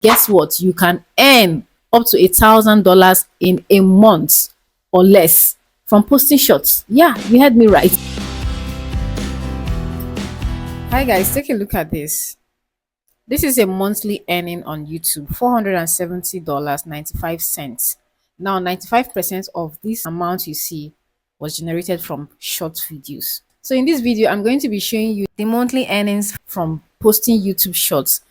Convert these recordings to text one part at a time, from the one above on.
guess what? You can earn up to $1,000 in a month or less from posting shorts. Yeah, you heard me right. Hi guys, take a look at this. This is a monthly earning on YouTube, $470.95. Now, 95% of this amount you see was generated from short videos. So in this video, I'm going to be showing you the monthly earnings from posting YouTube shorts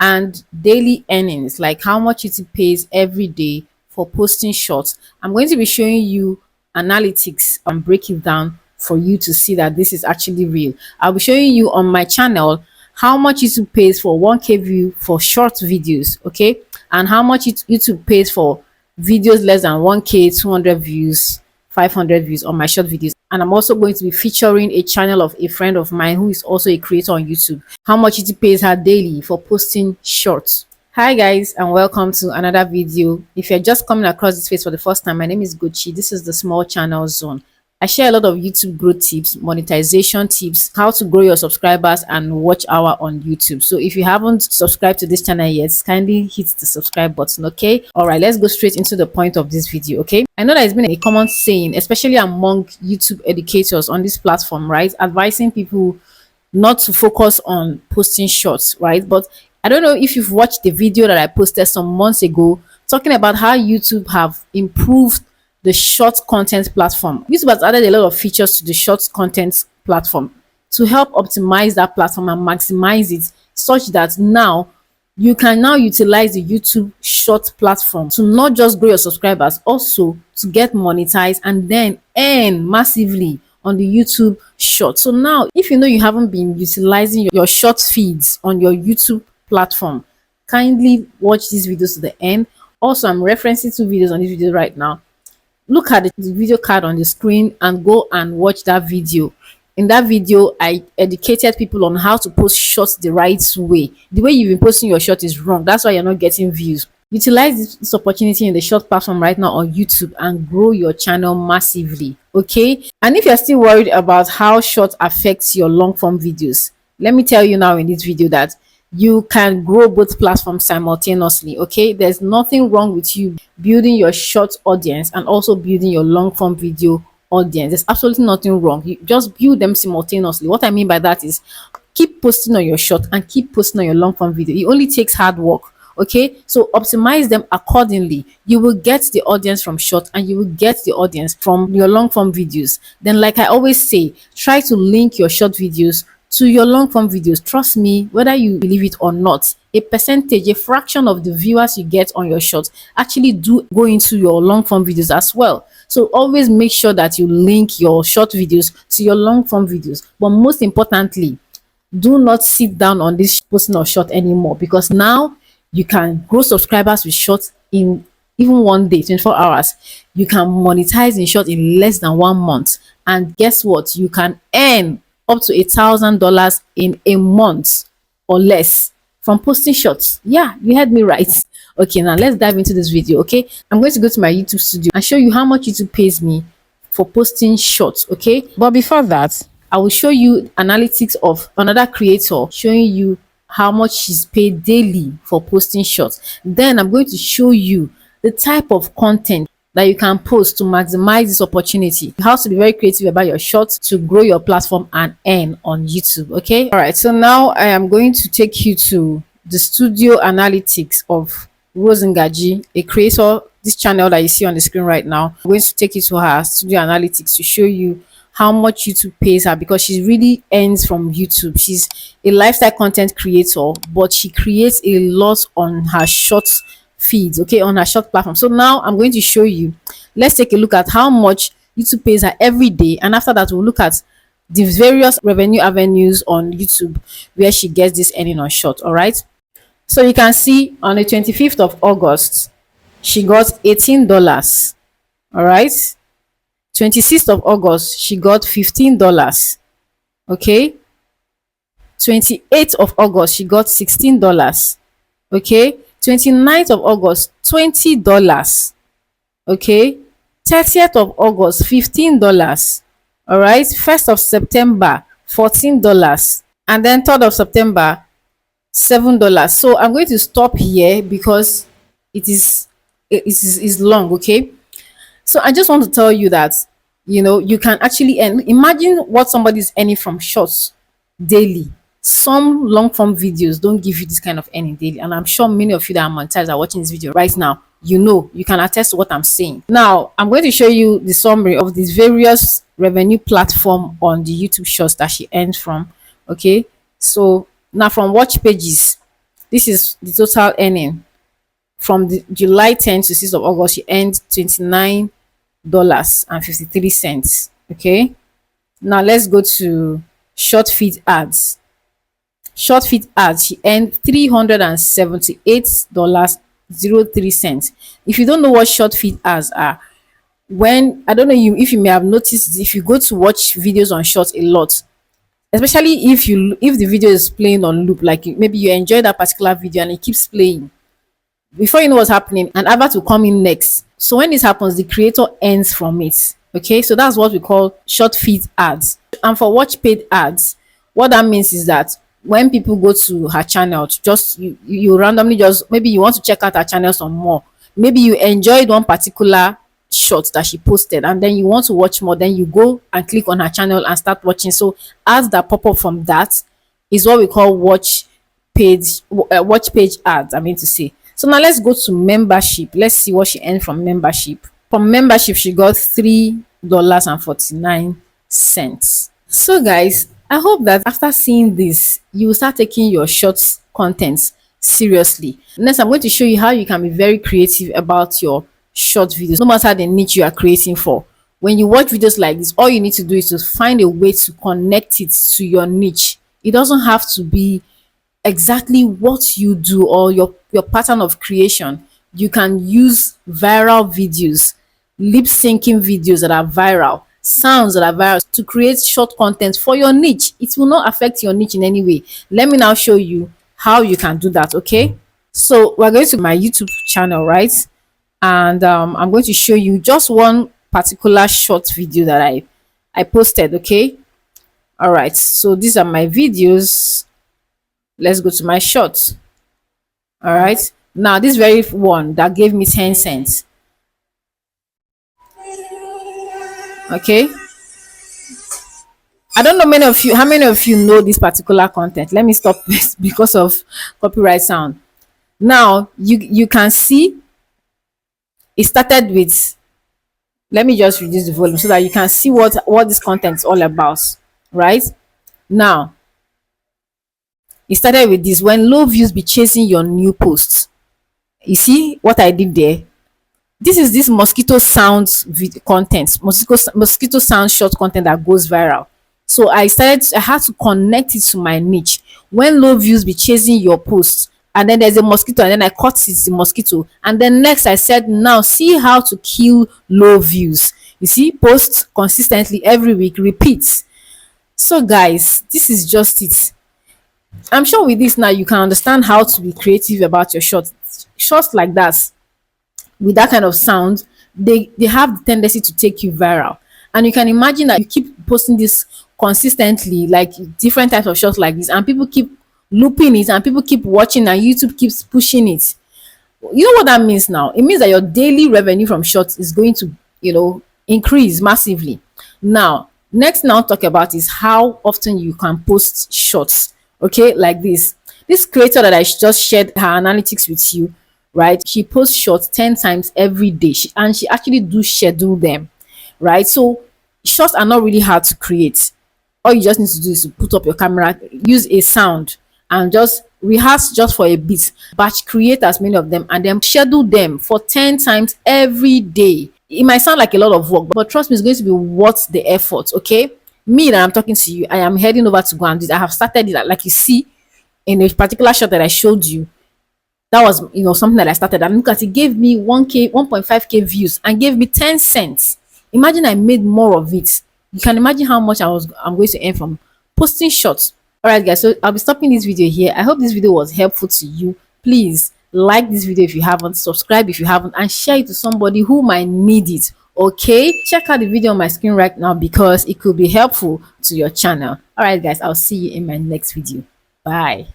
and daily earnings, like how much YouTube pays every day for posting shorts. I'm going to be showing you analytics and break it down for you to see that this is actually real. I'll be showing you on my channel how much YouTube pays for 1K view for short videos, okay, and how much YouTube pays for videos less than 1K, 200 views, 500 views on my short videos. And I'm also going to be featuring a channel of a friend of mine who is also a creator on YouTube, how much YouTube pays her daily for posting shorts. Hi guys, and welcome to another video. If you're just coming across this page for the first time, my name is Gochi. This is the small channel zone. I share a lot of YouTube growth tips, monetization tips, how to grow your subscribers and watch hour on YouTube. So if you haven't subscribed to this channel yet, kindly hit the subscribe button, okay? All right, let's go straight into the point of this video, okay? I know there's been a common saying, especially among YouTube educators on this platform, right? Advising people not to focus on posting shorts, right? But I don't know if you've watched the video that I posted some months ago talking about how YouTube have improved the short content platform. YouTube has added a lot of features to the short content platform to help optimize that platform and maximize it such that now you can now utilize the YouTube short platform to not just grow your subscribers, also to get monetized and then earn massively on the YouTube short. So now, if you know you haven't been utilizing your short feeds on your YouTube platform, kindly watch these videos to the end. Also, I'm referencing two videos on this video right now. Look at the video card on the screen and go and watch that video. In that video, I educated people on how to post shorts the right way. The way you've been posting your short is wrong. That's why you're not getting views. Utilize this opportunity in the short platform right now on YouTube and grow your channel massively, okay? And if you're still worried about how short affects your long form videos, let me tell you now in this video that you can grow both platforms simultaneously, okay? There's nothing wrong with you building your short audience and also building your long form video audience. There's absolutely nothing wrong. You just build them simultaneously. What I mean by that is keep posting on your short and keep posting on your long form video. It only takes hard work, okay? So optimize them accordingly. You will get the audience from short and you will get the audience from your long form videos. Then, like I always say, try to link your short videos to your long form videos. Trust me, whether you believe it or not, a percentage, a fraction of the viewers you get on your shorts actually do go into your long form videos as well. So always make sure that you link your short videos to your long form videos. But most importantly, do not sit down on this posting of short anymore, because now you can grow subscribers with short in even one day, 24 hours. You can monetize in short in less than 1 month. And guess what? You can earn up to $1,000 in a month or less from posting shorts. Yeah, you heard me right. Okay, now let's dive into this video, okay? I'm going to go to my YouTube studio and show you how much YouTube pays me for posting shorts, okay? But before that, I will show you analytics of another creator showing you how much she's paid daily for posting shorts. Then I'm going to show you the type of content that you can post to maximize this opportunity. You have to be very creative about your shorts to grow your platform and earn on YouTube, okay? All right, so now I am going to take you to the studio analytics of Rose Ngaji, a creator, this channel that you see on the screen right now. I'm going to take you to her studio analytics to show you how much YouTube pays her, because she really earns from YouTube. She's a lifestyle content creator, but she creates a lot on her shorts feeds, okay, on her short platform. So now I'm going to show you. Let's take a look at how much YouTube pays her every day, and after that we'll look at the various revenue avenues on YouTube where she gets this earning on short. All right, so you can see on the 25th of August she got $18. All right, 26th of August she got $15. Okay, 28th of August she got $16. Okay, 29th of August, $20. Okay, 30th of August, $15. All right, 1st of September, $14. And then 3rd of September, $7. So I'm going to stop here because it is long. Okay, so I just want to tell you that you can actually earn. Imagine what somebody's earning from shorts daily. Some long form videos don't give you this kind of earning daily, and I'm sure many of you that are monetized are watching this video right now. You can attest to what I'm saying. Now I'm going to show you the summary of these various revenue platform on the YouTube shorts that she earned from. Okay, so now from watch pages, this is the total earning from the July 10th to 6th of August. She earned $29.53. Okay, now let's go to short feed ads. Short feed ads, she earned $378.03. If you don't know what short feed ads are, when I don't know you if you may have noticed, if you go to watch videos on short a lot, especially if the video is playing on loop, like maybe you enjoy that particular video and it keeps playing, before you know what's happening, an advert will come in next. So when this happens, the creator earns from it. Okay, so that's what we call short feed ads. And for watch paid ads, what that means is that when people go to her channel, to just you randomly, just maybe you want to check out her channel some more, maybe you enjoyed one particular short that she posted and then you want to watch more, then you go and click on her channel and start watching. So ads that pop up from that is what we call watch page ads, I mean to say. So now let's go to membership. Let's see what she earned from membership. From membership, she got $3.49. So guys, I hope that after seeing this, you will start taking your shorts content seriously. Next, I'm going to show you how you can be very creative about your short videos, no matter the niche you are creating for. When you watch videos like this, all you need to do is to find a way to connect it to your niche. It doesn't have to be exactly what you do or your pattern of creation. You can use viral videos, lip syncing videos that are viral, sounds that are viral to create short content for your niche. It will not affect your niche in any way. Let me now show you how you can do that. Okay, so we're going to my YouTube channel, right? And I'm going to show you just one particular short video that I posted. Okay, all right, so these are my videos. Let's go to my shorts. All right, now this very one that gave me 10 cents. Okay, I don't know how many of you know this particular content. Let me stop this because of copyright sound. Now you can see it started with, let me just reduce the volume so that you can see what this content is all about. Right now, it started with this: when low views be chasing your new posts. You see what I did there? This mosquito sounds content, mosquito sound short content that goes viral. So I had to connect it to my niche. When low views be chasing your posts, and then there's a mosquito, and then I caught it, the mosquito, and then next I said, now see how to kill low views. You see, post consistently every week, repeat. So guys, this is just it. I'm sure with this now you can understand how to be creative about your shorts like that, with that kind of sound. They have the tendency to take you viral, and you can imagine that you keep posting this consistently, like different types of shots like this, and people keep looping it and people keep watching and YouTube keeps pushing it. You know what that means now? It means that your daily revenue from shorts is going to increase massively. Now next now talk about is how often you can post shorts. Okay, like this creator that I just shared her analytics with you, right? She posts shorts 10 times every day, and she actually do schedule them, right? So shorts are not really hard to create. All you just need to do is to put up your camera, use a sound, and just rehearse just for a bit, batch create as many of them, and then schedule them for 10 times every day. It might sound like a lot of work, but trust me, it's going to be worth the effort. Okay, me that I'm talking to you, I am heading over to go and do it. I have started it, like you see in a particular shot that I showed you. That was something that I started, and look at it, gave me 1k 1.5k views and gave me 10 cents. Imagine I made more of it. You can imagine how much I'm going to earn from posting shorts. All right guys, so I'll be stopping this video here. I hope this video was helpful to you. Please like this video if you haven't, subscribe if you haven't, and share it to somebody who might need it. Okay, check out the video on my screen right now because it could be helpful to your channel. All right guys, I'll see you in my next video. Bye.